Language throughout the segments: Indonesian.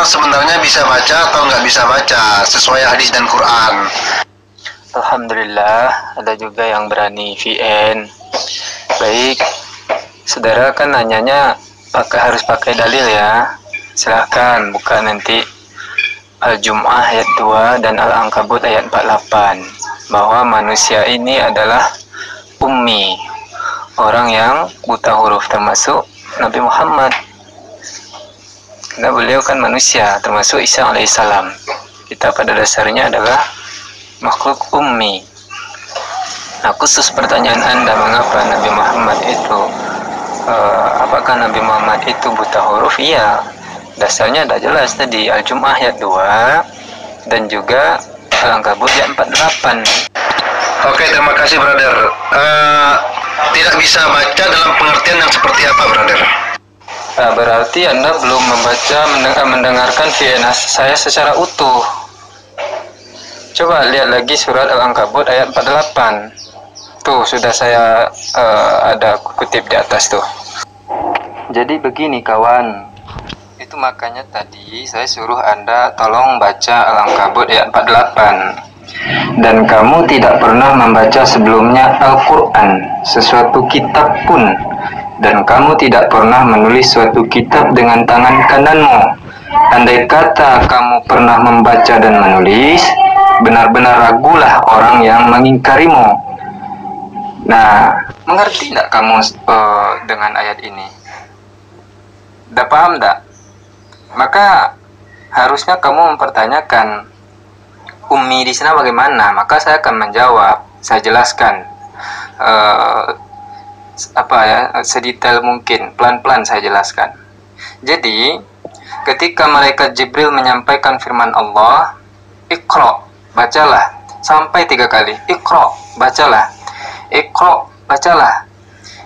orang sebenarnya bisa baca atau nggak bisa baca sesuai hadis dan Quran? Alhamdulillah, ada juga yang berani VN. Baik, saudara kan nanyanya harus pakai dalil ya. Silahkan buka nanti Al-Jum'ah ayat 2 dan Al-Ankabut ayat 48, bahwa manusia ini adalah ummi, orang yang buta huruf, termasuk Nabi Muhammad. Karena beliau kan manusia, termasuk Isa alaihissalam. Kita pada dasarnya adalah makhluk ummi. Nah, khusus pertanyaan Anda, mengapa Nabi Muhammad itu apakah Nabi Muhammad itu buta huruf? Iya, dasarnya sudah jelas tadi, Al-Jum'ah ayat 2 dan juga Al-Ankabut ayat 48. Oke, terima kasih brother. Tidak bisa baca dalam pengertian yang seperti apa brother? Berarti Anda belum mendengarkan VN saya secara utuh. Coba lihat lagi surat Al-Ankabut ayat 48. Tuh, sudah saya ada kutip di atas tuh. Jadi begini kawan, itu makanya tadi saya suruh Anda tolong baca Al-Ankabut ayat 48. Dan kamu tidak pernah membaca sebelumnya Al-Quran, sesuatu kitab pun. Dan kamu tidak pernah menulis suatu kitab dengan tangan kananmu. Andai kata kamu pernah membaca dan menulis, benar-benar ragulah orang yang mengingkarimu. Nah, mengerti tidak kamu dengan ayat ini? Udah paham tidak? Maka harusnya kamu mempertanyakan, ummi di sana bagaimana? Maka saya akan menjawab, saya jelaskan sedetail mungkin, pelan-pelan saya jelaskan. Jadi, ketika malaikat Jibril menyampaikan firman Allah, Iqra, bacalah, sampai 3 kali. Iqra, bacalah. Iqra, bacalah.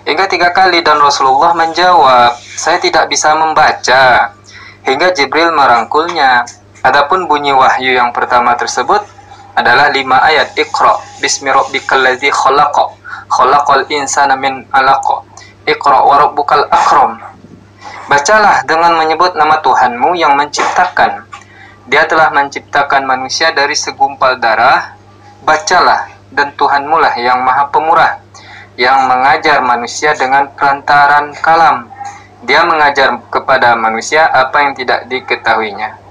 Hingga 3 kali, dan Rasulullah menjawab, saya tidak bisa membaca. Hingga Jibril merangkulnya. Adapun bunyi wahyu yang pertama tersebut adalah 5 ayat. Iqra, bismi rabbikal ladzi khalaqa, khalaqal insana min 'alaq, Iqra wa rabbukal akram. Bacalah dengan menyebut nama Tuhanmu yang menciptakan. Dia telah menciptakan manusia dari segumpal darah. Bacalah, dan Tuhanmu lah yang maha pemurah, yang mengajar manusia dengan perantaran kalam. Dia mengajar kepada manusia apa yang tidak diketahuinya.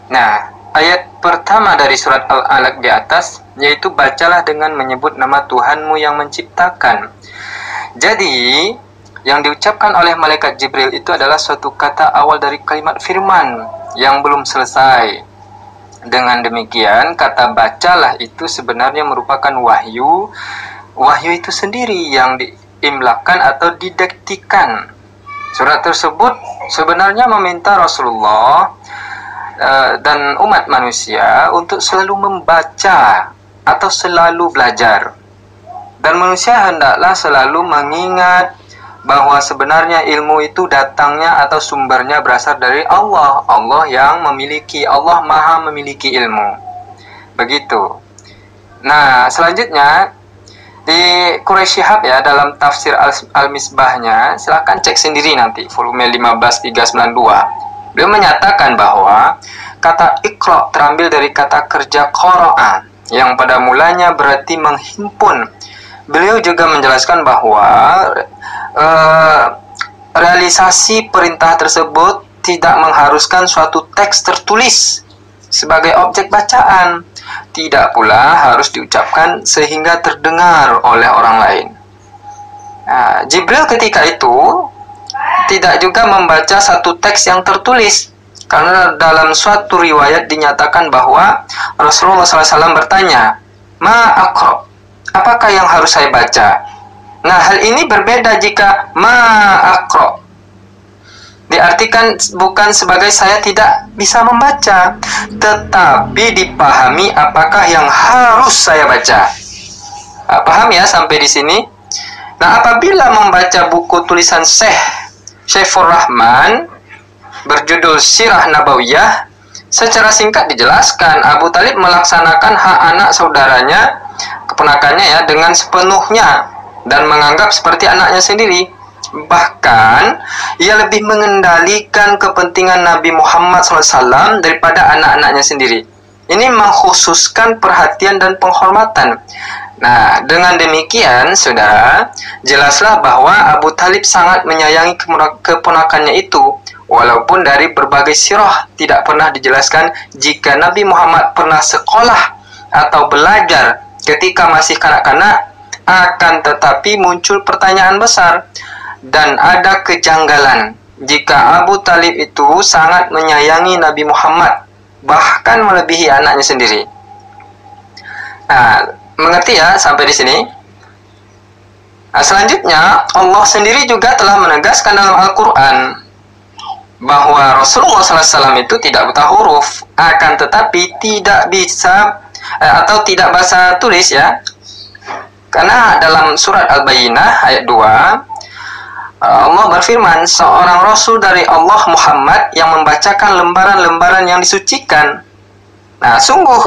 Nah, ayat pertama dari surat Al-Alaq di atas, yaitu bacalah dengan menyebut nama Tuhanmu yang menciptakan. Jadi, yang diucapkan oleh malaikat Jibril itu adalah suatu kata awal dari kalimat firman yang belum selesai. Dengan demikian, kata bacalah itu sebenarnya merupakan wahyu. Wahyu itu sendiri yang diimlakan atau didiktikan. Surat tersebut sebenarnya meminta Rasulullah dan umat manusia untuk selalu membaca atau selalu belajar. Dan manusia hendaklah selalu mengingat bahwa sebenarnya ilmu itu datangnya atau sumbernya berasal dari Allah. Allah yang memiliki, Allah maha memiliki ilmu. Begitu. Nah, selanjutnya di Quraisy Shihab ya, dalam tafsir Al-Misbahnya, silahkan cek sendiri nanti, volume 15392. Beliau menyatakan bahwa kata Iqra terambil dari kata kerja qara'a, yang pada mulanya berarti menghimpun. Beliau juga menjelaskan bahwa realisasi perintah tersebut tidak mengharuskan suatu teks tertulis sebagai objek bacaan, tidak pula harus diucapkan sehingga terdengar oleh orang lain. Nah, Jibril ketika itu tidak juga membaca satu teks yang tertulis, karena dalam suatu riwayat dinyatakan bahwa Rasulullah SAW bertanya, "Ma aqra?" Apakah yang harus saya baca? Nah, hal ini berbeda jika ma aqra diartikan bukan sebagai saya tidak bisa membaca, tetapi dipahami apakah yang harus saya baca. Paham ya sampai di sini? Nah, apabila membaca buku tulisan Syekh Syaifur Rahman berjudul Sirah Nabawiyah, secara singkat dijelaskan Abu Talib melaksanakan hak anak saudaranya, keponakannya ya, dengan sepenuhnya dan menganggap seperti anaknya sendiri. Bahkan ia lebih mengendalikan kepentingan Nabi Muhammad SAW daripada anak-anaknya sendiri. Ini mengkhususkan perhatian dan penghormatan. Nah, dengan demikian, saudara, jelaslah bahwa Abu Talib sangat menyayangi keponakannya itu. Walaupun dari berbagai sirah tidak pernah dijelaskan jika Nabi Muhammad pernah sekolah atau belajar ketika masih kanak-kanak, akan tetapi muncul pertanyaan besar dan ada kejanggalan jika Abu Talib itu sangat menyayangi Nabi Muhammad, bahkan melebihi anaknya sendiri. Nah, mengerti ya sampai di sini? Nah, selanjutnya Allah sendiri juga telah menegaskan dalam Al-Quran bahwa Rasulullah SAW itu tidak buta huruf, akan tetapi tidak bisa atau tidak bahasa tulis ya. Karena dalam surat Al-Bayyinah ayat 2 Allah berfirman, seorang Rasul dari Allah Muhammad yang membacakan lembaran-lembaran yang disucikan. Nah, sungguh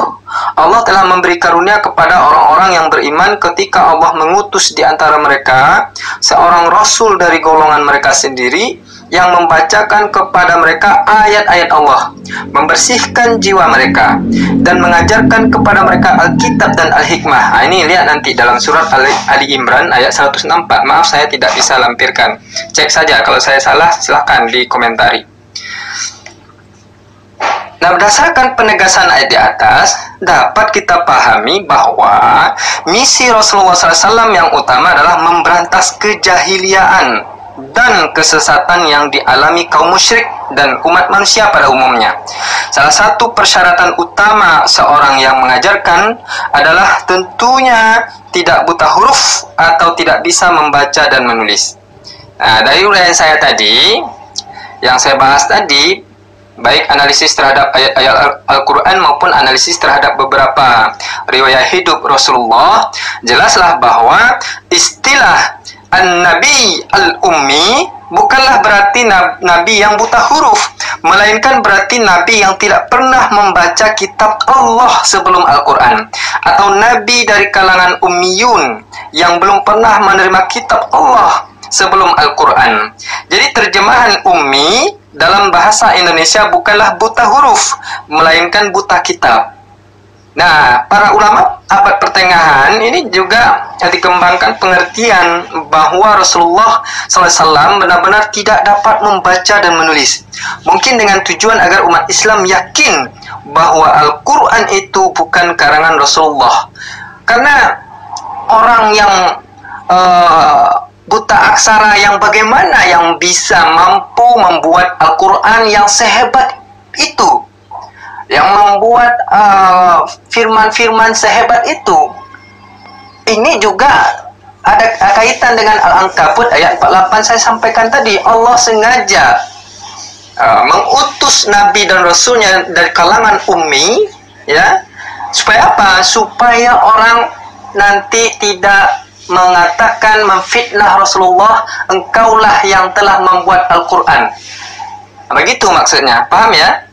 Allah telah memberi karunia kepada orang-orang yang beriman ketika Allah mengutus di antara mereka seorang Rasul dari golongan mereka sendiri yang membacakan kepada mereka ayat-ayat Allah, membersihkan jiwa mereka, dan mengajarkan kepada mereka Alkitab dan Al-Hikmah. Nah, ini lihat nanti dalam surat Ali Imran ayat 164. Maaf, saya tidak bisa lampirkan. Cek saja, kalau saya salah silahkan dikomentari. Nah, berdasarkan penegasan ayat di atas, dapat kita pahami bahwa misi Rasulullah SAW yang utama adalah memberantas kejahiliaan dan kesesatan yang dialami kaum musyrik dan umat manusia pada umumnya. Salah satu persyaratan utama seorang yang mengajarkan adalah tentunya tidak buta huruf atau tidak bisa membaca dan menulis. Nah, dari uraian saya tadi, yang saya bahas tadi, baik analisis terhadap ayat-ayat Al-Quran maupun analisis terhadap beberapa riwayat hidup Rasulullah, jelaslah bahwa istilah An-Nabi Al-Ummi bukanlah berarti Nabi yang buta huruf, melainkan berarti Nabi yang tidak pernah membaca kitab Allah sebelum Al-Quran, atau Nabi dari kalangan Ummiyun yang belum pernah menerima kitab Allah sebelum Al-Quran. Jadi terjemahan Ummi dalam bahasa Indonesia bukanlah buta huruf, melainkan buta kitab. Nah, para ulama abad pertengahan ini juga dikembangkan pengertian bahwa Rasulullah SAW benar-benar tidak dapat membaca dan menulis. Mungkin dengan tujuan agar umat Islam yakin bahwa Al-Quran itu bukan karangan Rasulullah. Karena orang yang buta aksara yang bagaimana yang bisa mampu membuat Al-Quran yang sehebat itu, yang membuat firman-firman sehebat itu. Ini juga ada kaitan dengan Al-Ankabut ayat 48 saya sampaikan tadi. Allah sengaja mengutus Nabi dan Rasulnya dari kalangan ummi, ya, supaya apa? Supaya orang nanti tidak mengatakan, memfitnah Rasulullah, engkaulah yang telah membuat Al-Quran. Begitu maksudnya, paham ya?